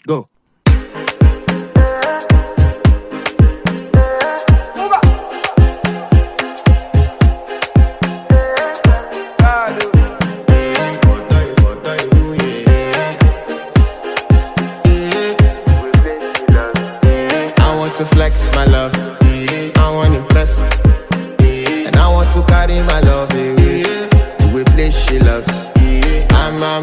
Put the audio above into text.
Go. I want to flex my love, I want to impress, and I want to carry my love away to a place she loves. I'm